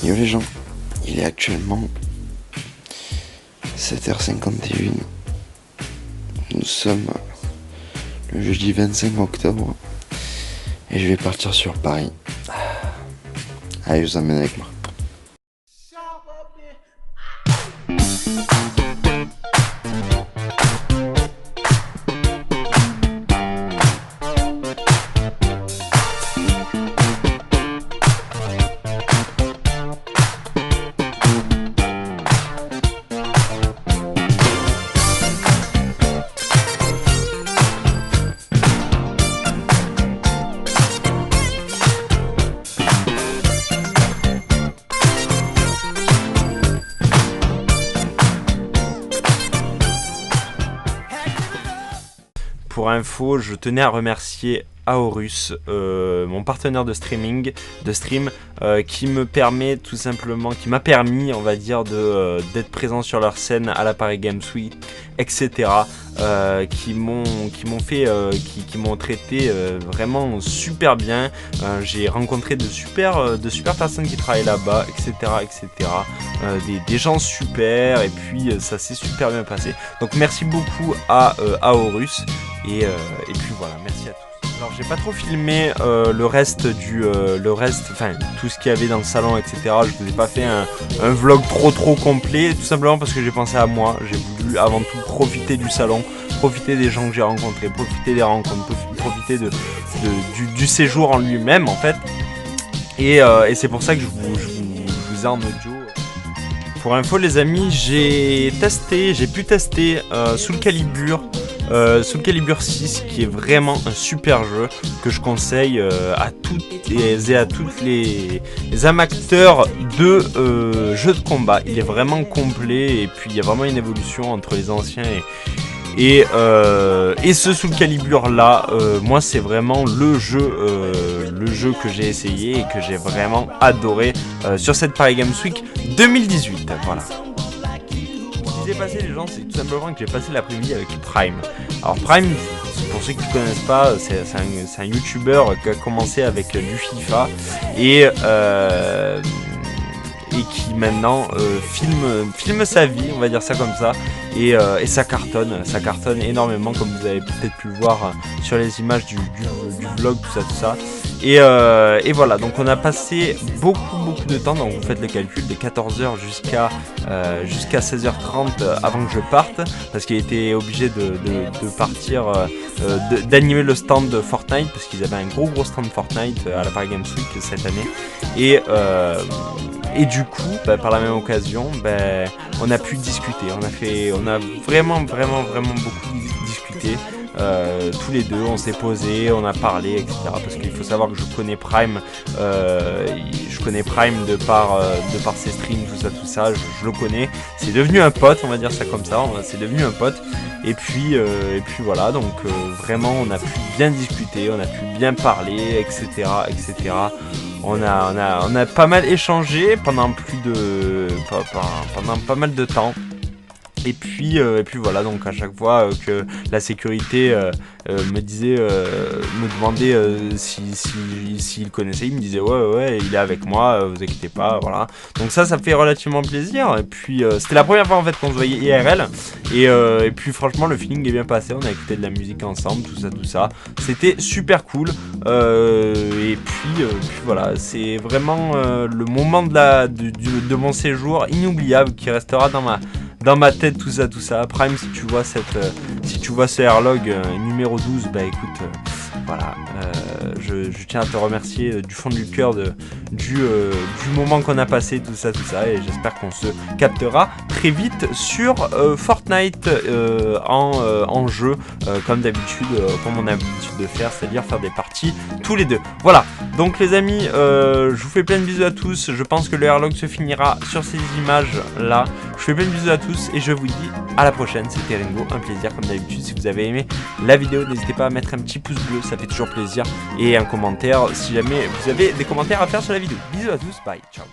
Yo les gens, il est actuellement 7h51. Nous sommes le jeudi 25 octobre et je vais partir sur Paris. Allez, je vous emmène avec moi. Pour info, je tenais à remercier Aorus, mon partenaire de stream, qui me permet tout simplement, qui m'a permis, on va dire, d'être présent sur leur scène à la Paris Games Week, etc. Qui m'ont traité vraiment super bien. J'ai rencontré de super personnes qui travaillent là-bas, etc. Des gens super, et puis ça s'est super bien passé. Donc merci beaucoup à Aorus, et puis voilà, merci à tous. Alors j'ai pas trop filmé le reste, enfin tout ce qu'il y avait dans le salon, etc. Je vous ai pas fait un vlog trop complet, tout simplement parce que j'ai pensé à moi. J'ai voulu avant tout profiter du salon, profiter des gens que j'ai rencontrés, profiter des rencontres, profiter du séjour en lui-même en fait. Et c'est pour ça que je vous ai en audio. Pour info les amis, j'ai pu tester Soul Calibur 6, qui est vraiment un super jeu que je conseille à toutes les amateurs de jeux de combat. Il est vraiment complet, et puis il y a vraiment une évolution entre les anciens et ce Soul Calibur là, moi c'est vraiment le jeu que j'ai essayé et que j'ai vraiment adoré sur cette Paris Games Week 2018. Voilà. Passé les gens, c'est tout simplement que j'ai passé l'après-midi avec Prime. Alors Prime, pour ceux qui ne connaissent pas, c'est un YouTuber qui a commencé avec du FIFA et qui maintenant filme sa vie, on va dire ça comme ça, et ça cartonne énormément, comme vous avez peut-être pu le voir sur les images du vlog, tout ça. Et voilà, donc on a passé beaucoup de temps, donc vous faites le calcul, de 14h jusqu'à 16h30 avant que je parte, parce qu'il était obligé de partir, d'animer le stand de Fortnite, parce qu'ils avaient un gros stand Fortnite à la Paris Games Week cette année, et du coup, par la même occasion, on a pu discuter, on a vraiment beaucoup discuté. Tous les deux, on s'est posé, on a parlé, etc. Parce qu'il faut savoir que je connais Prime de par ses streams, tout ça, je le connais. C'est devenu un pote, on va dire ça comme ça. C'est devenu un pote. Et puis voilà, donc vraiment, on a pu bien discuter, on a pu bien parler, etc. On a pas mal échangé pendant pas mal de temps. Et puis voilà, donc à chaque fois que la sécurité me demandait s'il connaissait, il me disait ouais, il est avec moi, vous inquiétez pas, voilà. Donc ça fait relativement plaisir. Et puis c'était la première fois en fait qu'on se voyait IRL, et puis franchement le feeling est bien passé, on a écouté de la musique ensemble, tout ça. C'était super cool. Et puis voilà, c'est vraiment le moment de mon séjour inoubliable qui restera dans ma tête, tout ça. Prime, si tu vois ce airlog numéro 12, écoute, voilà, je tiens à te remercier du fond du cœur du moment qu'on a passé, tout ça, et j'espère qu'on se captera très vite sur Fortnite en jeu, comme d'habitude, comme on a l'habitude de faire, c'est-à-dire faire des parties tous les deux. Voilà, donc les amis, je vous fais plein de bisous à tous. Je pense que le airlog se finira sur ces images là. Je fais plein de bisous à tous et je vous dis à la prochaine. C'était Ringo, un plaisir comme d'habitude. Si vous avez aimé la vidéo, n'hésitez pas à mettre un petit pouce bleu, ça fait toujours plaisir, et un commentaire si jamais vous avez des commentaires à faire sur la vidéo. Bisous à tous, bye, ciao.